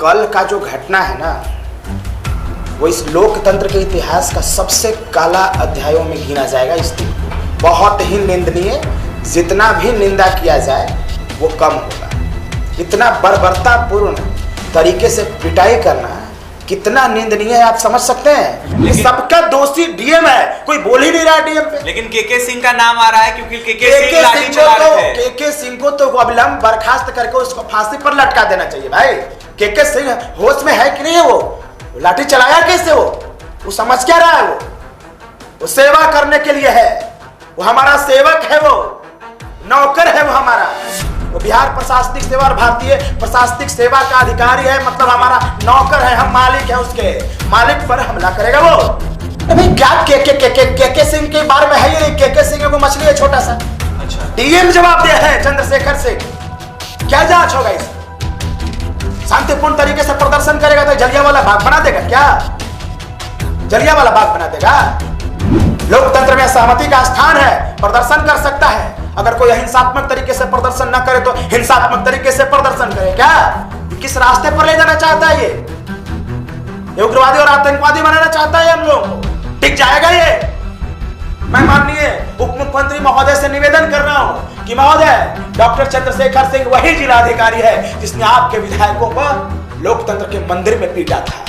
कल का जो घटना है ना, वो इस लोकतंत्र के इतिहास का सबसे काला अध्यायों में गिना जाएगा। इस दिन बहुत ही निंदनीय, जितना भी निंदा किया जाए वो कम होगा। इतना बर्बरतापूर्ण तरीके से पिटाई करना कितना निंदनीय है, आप समझ सकते हैं। सबका दोषी डीएम है, कोई बोल ही नहीं रहा डीएम पे। लेकिन केके सिंह का नाम आ रहा है क्योंकि केके सिंह को तो अविलंब बर्खास्त करके उसको फांसी पर लटका देना चाहिए। भाई केके सिंह होश में है कि नहीं है? वो लाठी चलाया कैसे? वो समझ क्या रहा है? वो सेवा करने के लिए है, वो हमारा सेवक है, वो नौकर है, वो हमारा, वो बिहार प्रशासनिक सेवा और भारतीय प्रशासनिक सेवा का अधिकारी है, मतलब हमारा नौकर है, हम मालिक है, उसके मालिक पर हमला करेगा वो। अभी क्या केके सिंह के बारे में है? ये केके सिंह वो मछली है, छोटा सा। अच्छा, डीएम जवाब दिया है चंद्रशेखर सिंह। क्या जांच होगा इस? शांतिपूर्ण तरीके से प्रदर्शन करेगा तो जलियांवाला बाग बना देगा क्या? जलियांवाला बाग बना देगा? लोकतंत्र में सहमति का स्थान है, प्रदर्शन कर सकता है। अगर कोई हिंसात्मक तरीके से प्रदर्शन न करे तो हिंसात्मक तरीके से प्रदर्शन करे क्या? किस रास्ते पर ले जाना चाहता है ये उग्रवादी और आतंकवादी बनाना चाहता है हम लोग को? टिक जाएगा ये? मैं माननीय उप मुख्यमंत्री महोदय से निवेदन कर रहा हूं कि महोदय, डॉक्टर चंद्रशेखर सिंह वही जिलाधिकारी है जिसने आपके विधायकों को लोकतंत्र के मंदिर में पीटा था।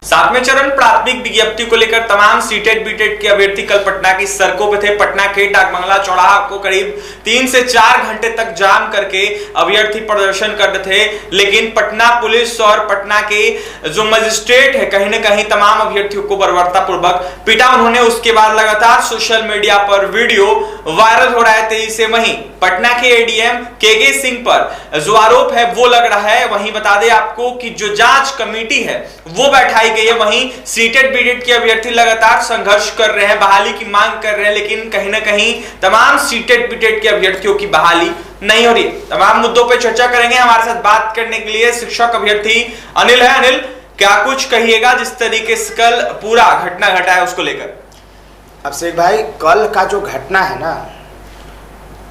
सातवें चरण प्राथमिक विज्ञप्ति को लेकर तमाम सीटेट बीटेट के अभ्यर्थी कल पटना की सड़कों पे थे। पटना के डाकबंगला चौराहा को करीब 3 से 4 घंटे तक जाम करके अभ्यर्थी प्रदर्शन कर रहे थे, लेकिन पटना पुलिस और पटना के जो मजिस्ट्रेट है कहीं न कहीं तमाम अभ्यर्थियों को बर्बरतापूर्वक पीटा उन्होंने। उसके बाद लगातार सोशल मीडिया पर वीडियो वायरल हो रहा है तेजी से। वहीं पटना के एडीएम केके सिंह पर जो आरोप है वो लग रहा है। वहीं बता दें आपको कि जो जांच कमेटी है वो बैठाई गई है। वहीं सीटेट बीटेट के अभ्यर्थी लगातार संघर्ष कर रहे हैं, बहाली की मांग कर रहे हैं, लेकिन कहीं ना कहीं तमाम सीटेट बीटेट के अभ्यर्थियों की बहाली नहीं हो रही। तमाम मुद्दों पर चर्चा करेंगे। हमारे साथ बात करने के लिए शिक्षक अभ्यर्थी अनिल है। अनिल, क्या कुछ कहिएगा जिस तरीके से कल पूरा घटना घटा है उसको लेकर? अभिषेक भाई, कल का जो घटना है ना,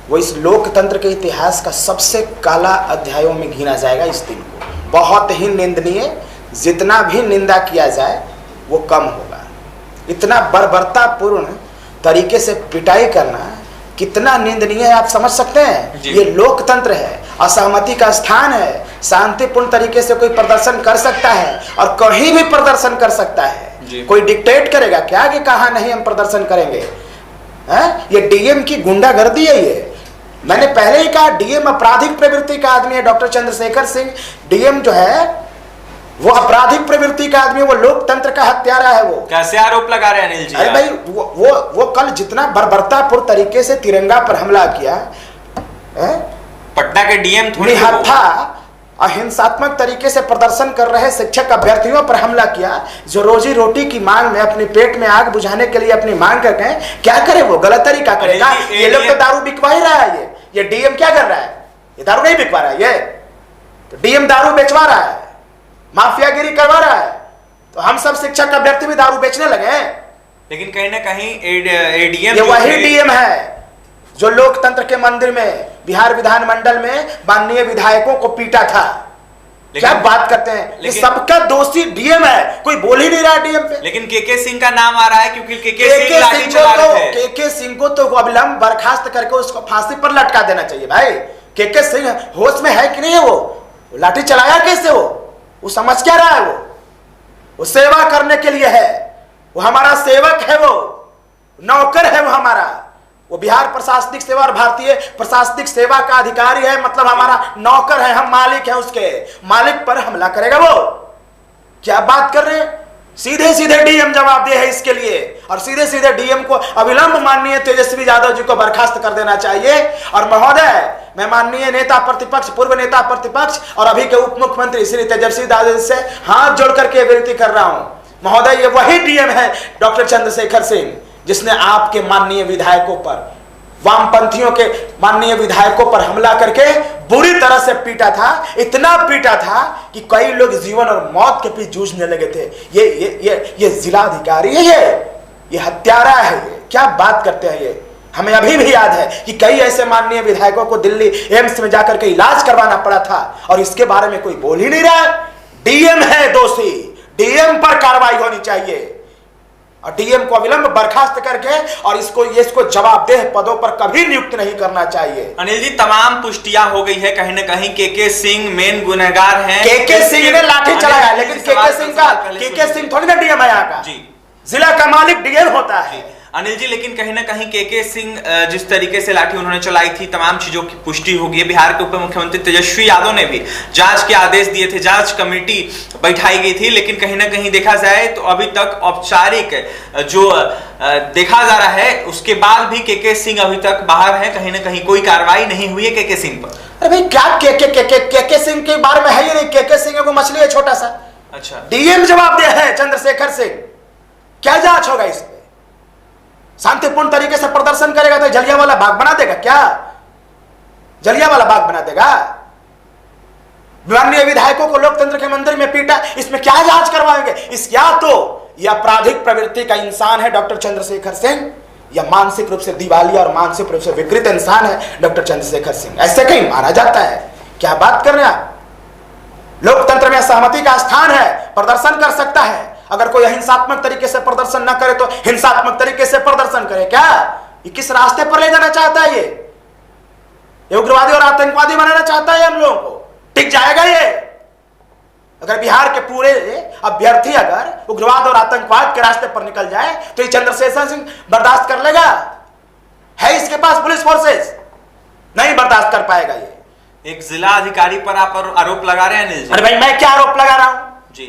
वो इस लोकतंत्र के इतिहास का सबसे काला अध्यायों में गिना जाएगा। इस दिन को बहुत ही निंदनीय, जितना भी निंदा किया जाए वो कम होगा। इतना बर्बरतापूर्ण तरीके से पिटाई करना कितना निंदनीय है, आप समझ सकते हैं। ये लोकतंत्र है, असहमति का स्थान है, शांतिपूर्ण तरीके से कोई प्रदर्शन कर सकता है और कहीं भी प्रदर्शन कर सकता है। कोई डिक्टेट करेगा क्या कि कहां नहीं हम प्रदर्शन करेंगे? ये डीएम की गुंडागर्दी है। ये मैंने पहले ही कहा, डीएम आपराधिक प्रवृत्ति का आदमी है। डॉक्टर चंद्रशेखर सिंह डीएम जो है वो आपराधिक प्रवृत्ति का आदमी, वो लोकतंत्र का हत्यारा है। वो कैसे आरोप लगा रहे हैं अनिल जी? अरे भाई, वो कल जितना बर्बरतापूर्ण तरीके से तिरंगा पर हमला किया, पटना के डीएम थोड़ी था, अहिंसात्मक तरीके से प्रदर्शन कर रहे शिक्षक अभ्यर्थियों पर हमला किया, जो रोजी रोटी की मांग में अपने पेट में आग बुझाने के लिए अपनी मांग कर गए। क्या करे वो? गलत तरीका करेगा। ये लोग तो दारू बिकवा ही रहा है। ये डीएम क्या कर रहा है? ये दारू नहीं बिकवा रहा है, ये तो डीएम दारू बेचवा रहा है, माफियागिरी करवा रहा है। तो हम सब शिक्षक अभ्यर्थी भी दारू बेचने लगे। लेकिन कहीं ना कहीं एडीएम ये वही डीएम है जो लोकतंत्र के मंदिर में बिहार विधानमंडल में माननीय विधायकों को पीटा था। क्या बात करते हैं? सबका दोषी डीएम है, कोई बोल ही नहीं रहा डीएम पे। लेकिन केके सिंह का नाम आ रहा है क्योंकि केके सिंह को तो अविलंब बर्खास्त करके उसको फांसी पर लटका देना चाहिए। भाई केके सिंह होश में है कि नहीं है? वो लाठी चलाया कैसे? वो समझ क्या रहा है? वो सेवा करने के लिए है, वो हमारा सेवक है, वो नौकर है, वो हमारा, वो बिहार प्रशासनिक सेवा और भारतीय प्रशासनिक सेवा का अधिकारी है, मतलब हमारा नौकर है, हम मालिक है, उसके मालिक पर हमला करेगा वो। क्या बात कर रहे हैं? सीधे सीधे डीएम जवाब दिए है इसके लिए, और सीधे सीधे डीएम को अविलंब माननीय तेजस्वी यादव जी को बर्खास्त कर देना चाहिए। और महोदय, मैं माननीय नेता प्रतिपक्ष, पूर्व नेता प्रतिपक्ष और अभी के उप मुख्यमंत्री श्री तेजस्वी यादव से हाथ जोड़ करके विनती कर रहा हूं, महोदय, ये वही डीएम है डॉक्टर चंद्रशेखर सिंह जिसने आपके माननीय विधायकों पर, वामपंथियों के माननीय विधायकों पर हमला करके बुरी तरह से पीटा था। इतना पीटा था कि कई लोग जीवन और मौत के बीच जूझने लगे थे। ये जिलाधिकारी है, ये हत्यारा है। ये क्या बात करते हैं? ये हमें अभी भी याद है कि कई ऐसे माननीय विधायकों को दिल्ली एम्स में जाकर के इलाज करवाना पड़ा था और इसके बारे में कोई बोल ही नहीं रहा है। डीएम है दोषी, डीएम पर कार्रवाई होनी चाहिए और डीएम को अविलंब बर्खास्त करके और इसको जवाबदेह पदों पर कभी नियुक्त नहीं करना चाहिए। अनिल जी, तमाम पुष्टियां हो गई है, कहीं ना कहीं के सिंह मेन गुनहगार हैं। के सिंह ने लाठी चलाया, लेकिन के सिंह थोड़ी ना डीएम है यहाँ का जी, जिला का मालिक डीएम होता है। अनिल जी, लेकिन कहीं ना कहीं के सिंह जिस तरीके से लाठी उन्होंने चलाई थी, तमाम चीजों की पुष्टि हो गई है। बिहार के उप मुख्यमंत्री तेजस्वी यादव ने भी जांच के आदेश दिए थे, जांच कमेटी बैठाई गई थी, लेकिन कहीं ना कहीं देखा जाए तो अभी तक औपचारिक जो देखा जा रहा है उसके बाद भी के सिंह अभी तक बाहर है, कहीं ना कहीं कोई कार्रवाई नहीं हुई है के सिंह पर। अरे भाई क्या के सिंह के बारे में है ही नहीं। के सिंह को मछली है छोटा सा। अच्छा, डीएम जवाब दिया है चंद्रशेखर सिंह, क्या जांच होगा इस पे? शांतिपूर्ण तरीके से प्रदर्शन करेगा तो जलियांवाला बाग बना देगा क्या? जलियांवाला बाग बना देगा? माननीय विधायकों को लोकतंत्र के मंदिर में पीटा, इसमें क्या जांच करवाएंगे? इस या तो यह आपराधिक प्रवृत्ति का इंसान है डॉक्टर चंद्रशेखर सिंह, या मानसिक रूप से दिवालिया और मानसिक रूप से विकृत इंसान है डॉक्टर चंद्रशेखर सिंह। ऐसे कहीं मारा जाता है? क्या बात कर रहे हैं आप? लोकतंत्र में सहमति का स्थान है, प्रदर्शन कर सकता है। अगर कोई हिंसात्मक तरीके से प्रदर्शन ना करे तो हिंसात्मक तरीके से प्रदर्शन करे। क्या ये किस रास्ते पर ले जाना चाहता है? ये उग्रवादी और आतंकवादी बनाना चाहता है हम लोगों को? टिक जाएगा ये? अगर बिहार के पूरे अभ्यर्थी अगर उग्रवाद और आतंकवाद के रास्ते पर निकल जाए तो ये चंद्रशेखर सिंह बर्दाश्त कर लेगा? है इसके पास पुलिस फोर्सेस? नहीं बर्दाश्त कर पाएगा ये। एक जिला अधिकारी पर आप आरोप लगा रहे हैं अनिल जी। अरे भाई, मैं क्या आरोप लगा रहा हूं जी?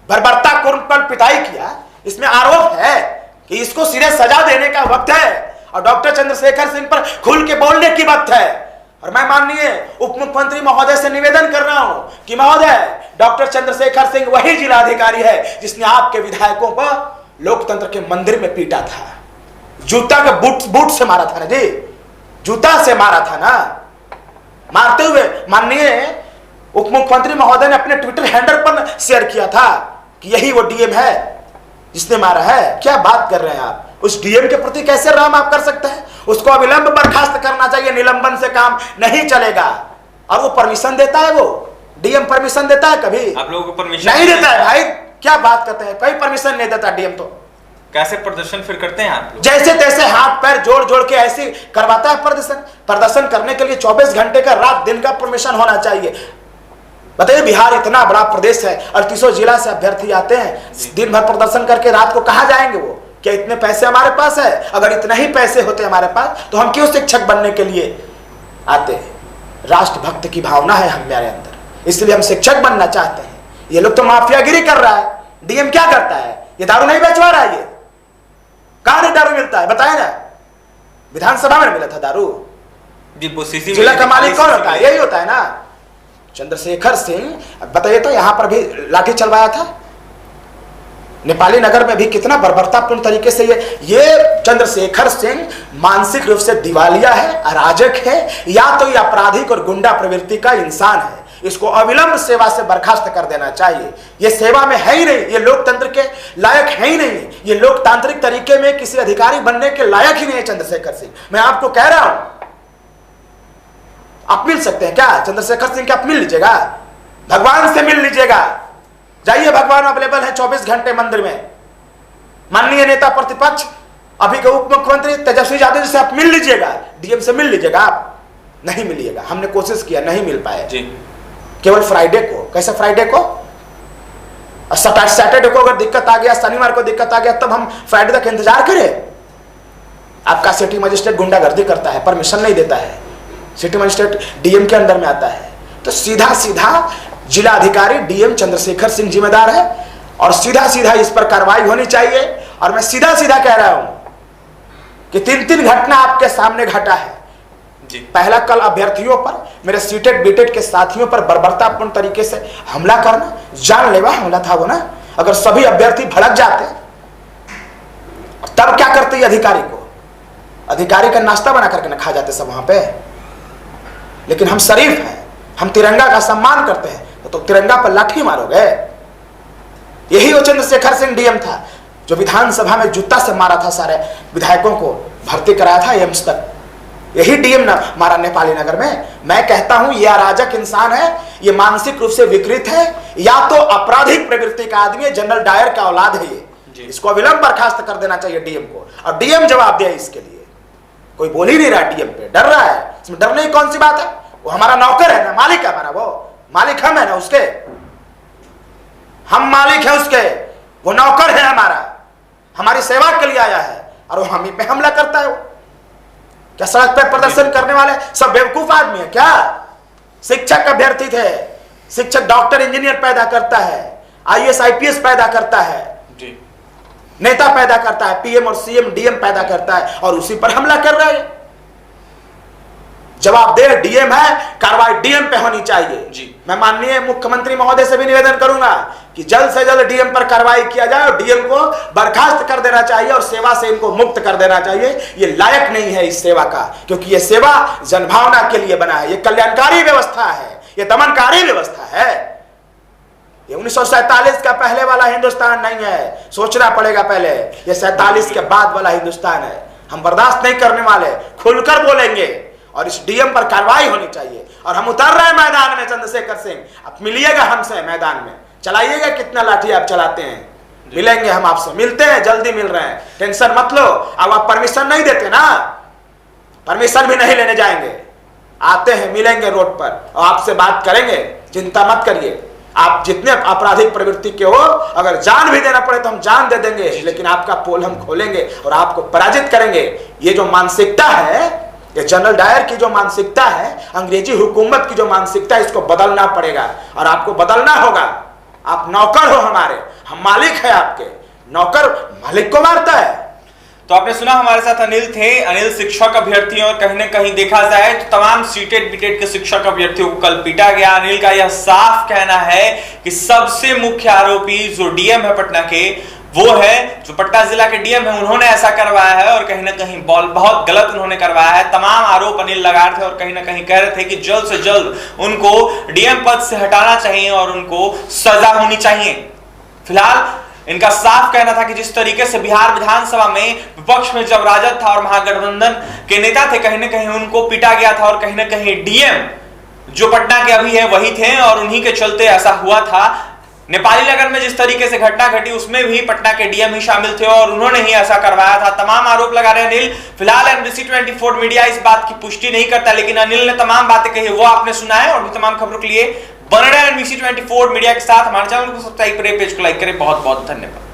बर्बरता पर पिटाई किया, इसमें आरोप है कि इसको सीधे सजा देने का वक्त है और डॉक्टर चंद्रशेखर सिंह पर खुल के बोलने की वक्त है। और मैं माननीय उप मुख्यमंत्री महोदय से निवेदन कर रहा हूं कि महोदय, डॉक्टर चंद्रशेखर सिंह वही जिलाधिकारी है जिसने आपके विधायकों पर लोकतंत्र के मंदिर में पीटा था। जूता के बूट से मारा था ना जी, जूता से मारा था ना। मारते हुए माननीय उप मुख्यमंत्री महोदय ने अपने ट्विटर हैंडल पर शेयर किया था कि यही वो डीएम है जिसने मारा है। क्या बात कर रहे हैं आप? उस डीएम के प्रति कैसे रहम आप कर सकते हैं? उसको अविलंब बर्खास्त करना चाहिए, निलंबन से काम नहीं चलेगा। और वो परमिशन देता है? वो डीएम परमिशन देता है कभी? आप लोगों को परमिशन नहीं देता है भाई। क्या बात करते हैं? कोई परमिशन नहीं देता डीएम। तो कैसे प्रदर्शन फिर करते हैं आप लोग? जैसे तैसे हाथ पैर जोड़ जोड़ के ऐसे करवाता है प्रदर्शन करने के लिए 24 घंटे का रात दिन का परमिशन होना चाहिए। बताइए, बिहार इतना बड़ा प्रदेश है, 38 जिला से अभ्यर्थी आते हैं, दिन भर प्रदर्शन करके रात को कहां जाएंगे वो? क्या इतने पैसे हमारे पास है? अगर इतने ही पैसे होते हमारे पास तो हम क्यों शिक्षक बनने के लिए आते हैं? राष्ट्रभक्त की भावना है हमारे अंदर, इसलिए हम शिक्षक बनना चाहते हैं। ये लोग तो माफियागिरी कर रहा है। डीएम क्या करता है? ये दारू नहीं बेचवा रहा है। ये कहां नहीं दारू मिलता है बताए ना? विधानसभा में मिला था दारू। जिला का मालिक कौन होता है? यही होता है ना, चंद्रशेखर सिंह। बताइए तो, यहां पर भी लाठी चलवाया था। नेपाली नगर में भी कितना बर्बरतापूर्ण तरीके से ये चंद्रशेखर सिंह मानसिक रूप से दिवालिया है, अराजक है, या तो ये आपराधिक और गुंडा प्रवृत्ति का इंसान है। इसको अविलंब सेवा से बर्खास्त कर देना चाहिए। ये सेवा में है ही नहीं, ये लोकतंत्र के लायक है ही नहीं, ये लोकतांत्रिक तरीके में किसी अधिकारी बनने के लायक ही नहीं है चंद्रशेखर सिंह। मैं आपको कह रहा हूं, आप मिल सकते हैं क्या चंद्रशेखर सिंह के? आप मिल लीजिएगा, भगवान से मिल लीजिएगा। जाइए, भगवान अवेलेबल है 24 घंटे मंदिर में। माननीय नेता प्रतिपक्ष अभी के उप मुख्यमंत्री तेजस्वी यादव जी से आप मिल लीजिएगा, डीएम से मिल लीजिएगा। आप नहीं मिलिएगा, हमने कोशिश किया, नहीं मिल पाए जी। केवल फ्राइडे को। कैसे फ्राइडे को? सैटरडे को अगर दिक्कत आ गया, शनिवार को दिक्कत आ गया, तब हम फ्राइडे तक इंतजार करें? आपका सिटी मजिस्ट्रेट गुंडागर्दी करता है, परमिशन नहीं देता है। सिटी मजिस्ट्रेट डीएम के अंदर में आता है, तो सीधा सीधा जिला अधिकारी डीएम चंद्रशेखर सिंह जिम्मेदार है और सीधा सीधा इस पर कार्रवाई होनी चाहिए। और मैं सीधा सीधा कह रहा हूं कि 3 घटना आपके सामने घटा है जी। पहला, कल अभ्यर्थियों पर, मेरे सीटेड बीटेड के साथियों पर बर्बरतापूर्ण तरीके से हमला करना, जानलेवा हमला था वो ना। अगर सभी अभ्यर्थी भड़क जाते तब क्या करते अधिकारी को? अधिकारी का नाश्ता बना करके ना खा जाते सब वहां पे। लेकिन हम शरीफ हैं, हम तिरंगा का सम्मान करते हैं, तो तिरंगा पर लाठी मारोगे? यही वो चंद्रशेखर सिंह डीएम था जो विधानसभा में जूता से मारा था सारे विधायकों को। भर्ती कराया था एम्स तक, यही डीएम मारा नेपाली नगर में। मैं कहता हूं ये अराजक इंसान है, ये मानसिक रूप से विकृत है, या तो आपराधिक प्रवृत्ति का आदमी है, जनरल डायर का औलाद है ये। इसको अविलंब बर्खास्त कर देना चाहिए डीएम को, और डीएम जवाब दे इसके लिए। कोई बोल ही नहीं रहा डीएम पे, डर रहा है। इसमें डरने की कौन सी बात है? वो हमारा नौकर है ना, मालिक है हमारा, वो मालिक हम है ना उसके, हम मालिक है उसके, वो नौकर है हमारा, हमारी सेवा के लिए आया है, और वो हम ही पे हमला करता है। वो क्या सड़क पे प्रदर्शन करने वाले सब बेवकूफ आदमी है क्या? शिक्षक अभ्यर्थी थे, शिक्षक डॉक्टर इंजीनियर पैदा करता है, आईएएस आईपीएस पैदा करता है, नेता पैदा करता है, पीएम और सीएम डीएम पैदा करता है, और उसी पर हमला कर रहा है। जवाबदेह डीएम है, कार्रवाई डीएम पे होनी चाहिए। मैं माननीय मुख्यमंत्री महोदय से भी निवेदन करूंगा कि जल्द से जल्द डीएम पर कार्रवाई किया जाए और डीएम को बर्खास्त कर देना चाहिए और सेवा से इनको मुक्त कर देना चाहिए। ये लायक नहीं है इस सेवा का, क्योंकि ये सेवा जनभावना के लिए बना है, ये कल्याणकारी व्यवस्था है, ये दमनकारी व्यवस्था है। ये 1947 का पहले वाला हिंदुस्तान नहीं है, सोचना पड़ेगा पहले। ये 47 के बाद वाला हिंदुस्तान है। हम बर्दाश्त नहीं करने वाले, खुलकर बोलेंगे, और इस डीएम पर कार्रवाई होनी चाहिए। और हम उतर रहे हैं मैदान में, चंद्रशेखर सिंह, आप मिलिएगा हमसे मैदान में, चलाइएगा कितना लाठी आप चलाते हैं, मिलेंगे हम आपसे, मिलते हैं, जल्दी मिल रहे हैं, टेंशन मत लो। अब आप परमिशन नहीं देते ना, परमिशन भी नहीं लेने जाएंगे, आते हैं, मिलेंगे रोड पर और आपसे बात करेंगे, चिंता मत करिए। आप जितने आपराधिक प्रवृत्ति के हो, अगर जान भी देना पड़े तो हम जान दे देंगे, लेकिन आपका पोल हम खोलेंगे और आपको पराजित करेंगे। ये जो मानसिकता है, ये जनरल डायर की जो मानसिकता है, अंग्रेजी हुकूमत की जो मानसिकता है, इसको बदलना पड़ेगा और आपको बदलना होगा। आप नौकर हो हमारे, हम मालिक है आपके, नौकर मालिक को मारता है। तो आपने सुना, हमारे साथ अनिल थे। अनिल शिक्षक अभ्यर्थी, और कहीं ना कहीं देखा जाए तो तमाम सीटेड बीटेड के शिक्षक अभ्यर्थियों को कल पीटा गया। अनिल का यह साफ कहना है कि सबसे मुख्य आरोपी जो डीएम है पटना के, वो है जो पटना जिला के डीएम है, उन्होंने ऐसा करवाया है और कहीं ना कहीं बहुत गलत उन्होंने करवाया है। तमाम आरोप अनिल लगा रहे थे और कहीं ना कहीं कह रहे थे कि जल्द से जल्द उनको डीएम पद से हटाना चाहिए और उनको सजा होनी चाहिए। फिलहाल इनका साफ कहना था कि जिस तरीके से बिहार विधानसभा में विपक्ष में जब राजद था और महागठबंधन के नेता थे, कहीं ना कहीं उनको पीटा गया था और कहीं ना कहीं डीएम जो पटना के अभी है वही थे और उन्हीं के चलते ऐसा हुआ था। नेपाली नगर में जिस तरीके से घटना घटी उसमें भी पटना के डीएम ही शामिल थे और उन्होंने ही ऐसा करवाया था। तमाम आरोप लगा रहे अनिल। फिलहाल NBC 24 मीडिया इस बात की पुष्टि नहीं करता, लेकिन अनिल ने तमाम बातें कही वो आपने सुना है। और भी तमाम खबरों के लिए बने रहे NBC 24 मीडिया के साथ। हमारे चैनल को सब्सक्राइब करें, पेज को लाइक करें। बहुत बहुत धन्यवाद।